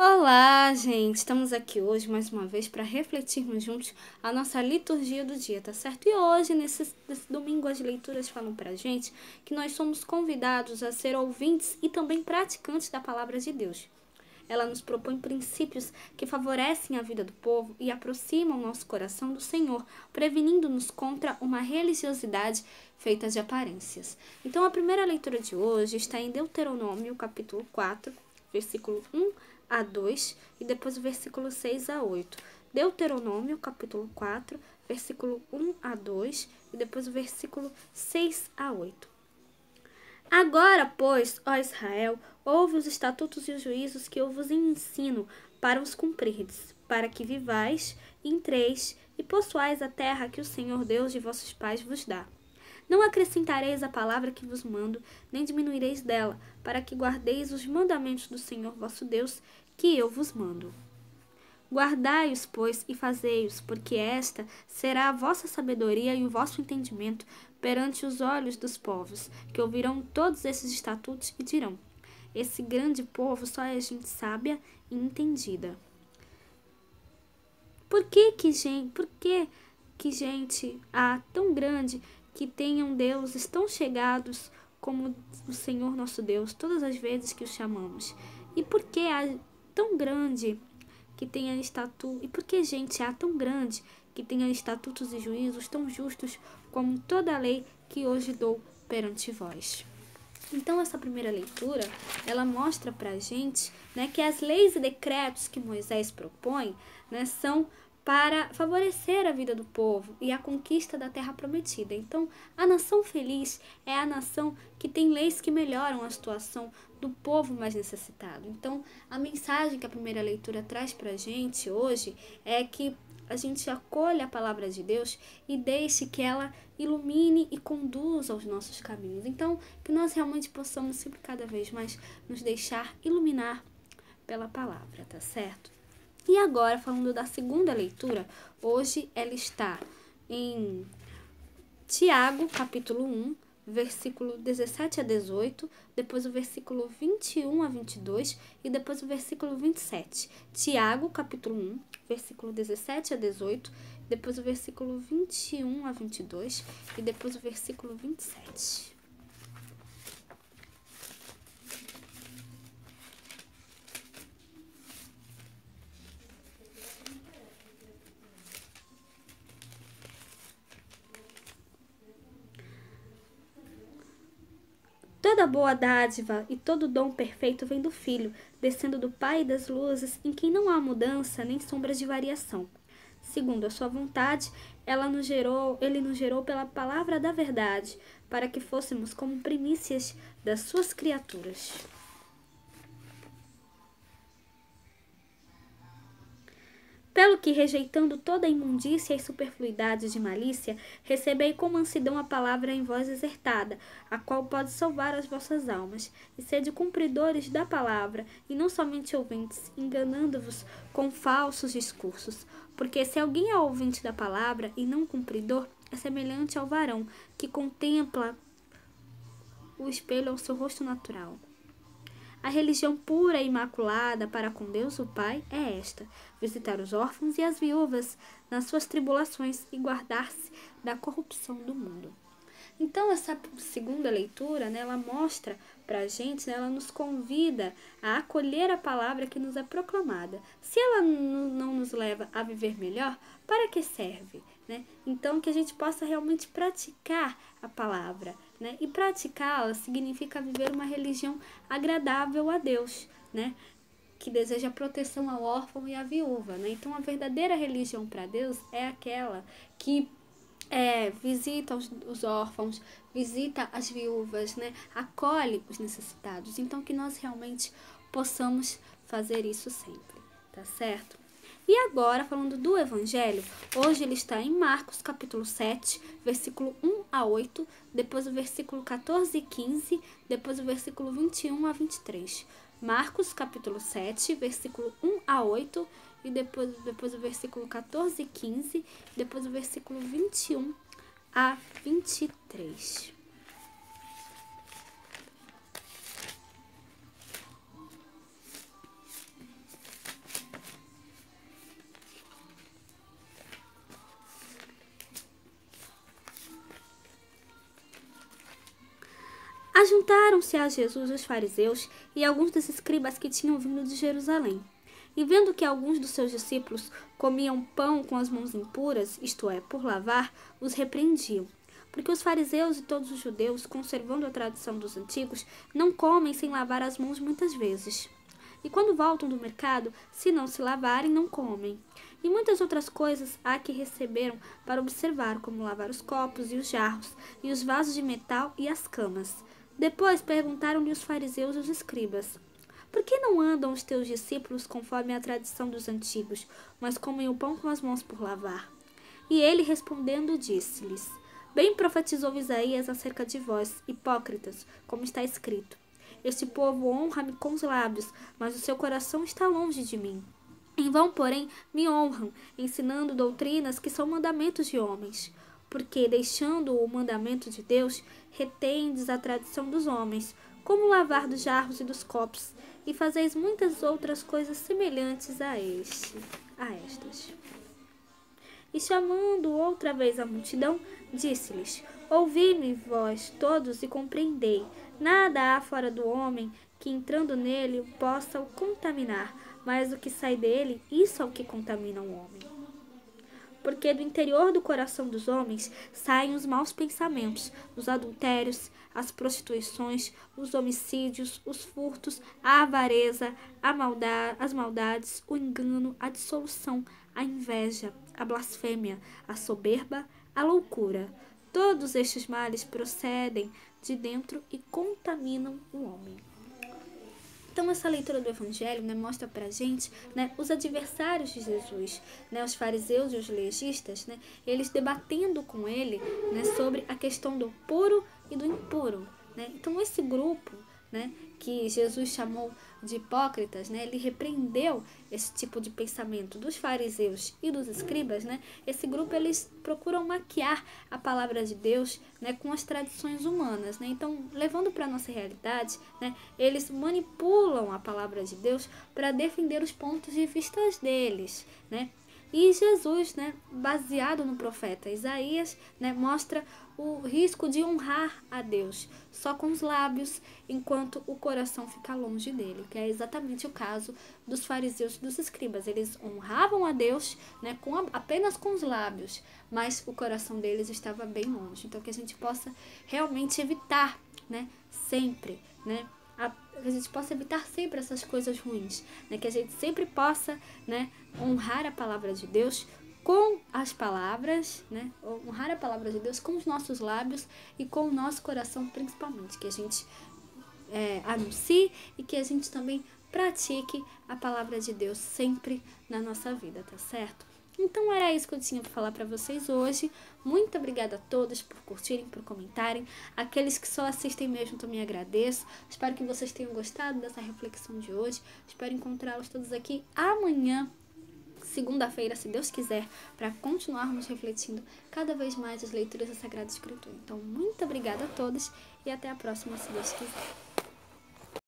Olá, gente! Estamos aqui hoje mais uma vez para refletirmos juntos a nossa liturgia do dia, tá certo? E hoje, nesse domingo, as leituras falam pra gente que nós somos convidados a ser ouvintes e também praticantes da palavra de Deus. Ela nos propõe princípios que favorecem a vida do povo e aproximam nosso coração do Senhor, prevenindo-nos contra uma religiosidade feita de aparências. Então, a primeira leitura de hoje está em Deuteronômio, capítulo 4, versículo 1 a 2 e depois o versículo 6 a 8. Deuteronômio, capítulo 4, versículo 1 a 2 e depois o versículo 6 a 8. Agora, pois, ó Israel, ouve os estatutos e os juízos que eu vos ensino para os cumprirdes, para que vivais, entreis e possuais a terra que o Senhor Deus de vossos pais vos dá. Não acrescentareis a palavra que vos mando, nem diminuireis dela, para que guardeis os mandamentos do Senhor vosso Deus, que eu vos mando. Guardai-os, pois, e fazei-os, porque esta será a vossa sabedoria e o vosso entendimento perante os olhos dos povos, que ouvirão todos esses estatutos e dirão: esse grande povo só é gente sábia e entendida. Por que gente há tão grande que tenham deuses tão chegados como o Senhor nosso Deus, todas as vezes que o chamamos? E por que há tão grande que tenha estatutos, e por que gente há tão grande que tenha estatutos e juízos tão justos como toda a lei que hoje dou perante vós? Então, essa primeira leitura, ela mostra pra gente, que as leis e decretos que Moisés propõe, são para favorecer a vida do povo e a conquista da terra prometida. Então, a nação feliz é a nação que tem leis que melhoram a situação do povo mais necessitado. Então, a mensagem que a primeira leitura traz pra gente hoje é que a gente acolha a palavra de Deus e deixe que ela ilumine e conduza aos nossos caminhos. Então, que nós realmente possamos sempre cada vez mais nos deixar iluminar pela palavra, tá certo? E agora, falando da segunda leitura, hoje ela está em Tiago, capítulo 1, versículo 17 a 18, depois o versículo 21 a 22 e depois o versículo 27. Tiago, capítulo 1, versículo 17 a 18, depois o versículo 21 a 22 e depois o versículo 27. Toda boa dádiva e todo dom perfeito vem do Filho, descendo do Pai das luzes, em quem não há mudança nem sombras de variação. Segundo a sua vontade, ele nos gerou pela palavra da verdade, para que fôssemos como primícias das suas criaturas. Pelo que, rejeitando toda a imundícia e superfluidade de malícia, recebei com mansidão a palavra em vós exertada, a qual pode salvar as vossas almas. E sede cumpridores da palavra, e não somente ouvintes, enganando-vos com falsos discursos. Porque se alguém é ouvinte da palavra e não cumpridor, é semelhante ao varão, que contempla o espelho ao seu rosto natural. A religião pura e imaculada para com Deus o Pai é esta: visitar os órfãos e as viúvas nas suas tribulações e guardar-se da corrupção do mundo. Então, essa segunda leitura, ela mostra para a gente, ela nos convida a acolher a palavra que nos é proclamada. Se ela não nos leva a viver melhor, para que serve? Então, que a gente possa realmente praticar a palavra. E praticá-la significa viver uma religião agradável a Deus, que deseja proteção ao órfão e à viúva. Então, a verdadeira religião para Deus é aquela que visita os órfãos, visita as viúvas, acolhe os necessitados. Então, que nós realmente possamos fazer isso sempre, tá certo? E agora, falando do Evangelho, hoje ele está em Marcos, capítulo 7, versículo 1 a 8, depois o versículo 14 e 15, depois o versículo 21 a 23. Marcos, capítulo 7, versículo 1 a 8, e depois o versículo 14 e 15, depois o versículo 21 a 23. Ajuntaram-se a Jesus os fariseus e alguns dos escribas que tinham vindo de Jerusalém. E vendo que alguns dos seus discípulos comiam pão com as mãos impuras, isto é, por lavar, os repreendiam. Porque os fariseus e todos os judeus, conservando a tradição dos antigos, não comem sem lavar as mãos muitas vezes. E quando voltam do mercado, se não se lavarem, não comem. E muitas outras coisas há que receberam para observar, como lavar os copos e os jarros, e os vasos de metal e as camas. Depois perguntaram-lhe os fariseus e os escribas: por que não andam os teus discípulos conforme a tradição dos antigos, mas comem o pão com as mãos por lavar? E ele respondendo disse-lhes: bem profetizou Isaías acerca de vós, hipócritas, como está escrito: este povo honra-me com os lábios, mas o seu coração está longe de mim. Em vão, porém, me honram, ensinando doutrinas que são mandamentos de homens. Porque, deixando o mandamento de Deus, retendes a tradição dos homens, como o lavar dos jarros e dos copos, e fazeis muitas outras coisas semelhantes a estas. E chamando outra vez a multidão, disse-lhes: ouvi-me vós todos e compreendei. Nada há fora do homem que, entrando nele, possa o contaminar, mas o que sai dele, isso é o que contamina o homem. Porque do interior do coração dos homens saem os maus pensamentos, os adultérios, as prostituições, os homicídios, os furtos, a avareza, as maldades, o engano, a dissolução, a inveja, a blasfêmia, a soberba, a loucura. Todos estes males procedem de dentro e contaminam o homem. Então, essa leitura do Evangelho, mostra pra gente, os adversários de Jesus, os fariseus e os legistas, eles debatendo com ele, sobre a questão do puro e do impuro. Então, esse grupo, que Jesus chamou de hipócritas, ele repreendeu esse tipo de pensamento dos fariseus e dos escribas. Esse grupo, eles procuram maquiar a palavra de Deus, com as tradições humanas. Então, levando para a nossa realidade, eles manipulam a palavra de Deus para defender os pontos de vista deles. E Jesus, baseado no profeta Isaías, mostra o risco de honrar a Deus só com os lábios, enquanto o coração fica longe dele, que é exatamente o caso dos fariseus e dos escribas. Eles honravam a Deus, apenas com os lábios, mas o coração deles estava bem longe. Então, que a gente possa realmente evitar, sempre, que a gente possa evitar sempre essas coisas ruins, que a gente sempre possa, honrar a palavra de Deus com as palavras, honrar a palavra de Deus com os nossos lábios e com o nosso coração principalmente, que a gente anuncie e que a gente também pratique a palavra de Deus sempre na nossa vida, tá certo? Então era isso que eu tinha para falar para vocês hoje. Muito obrigada a todos por curtirem, por comentarem. Aqueles que só assistem mesmo, também agradeço. Espero que vocês tenham gostado dessa reflexão de hoje. Espero encontrá-los todos aqui amanhã, segunda-feira, se Deus quiser, para continuarmos refletindo cada vez mais as leituras da Sagrada Escritura. Então, muito obrigada a todos e até a próxima, se Deus quiser.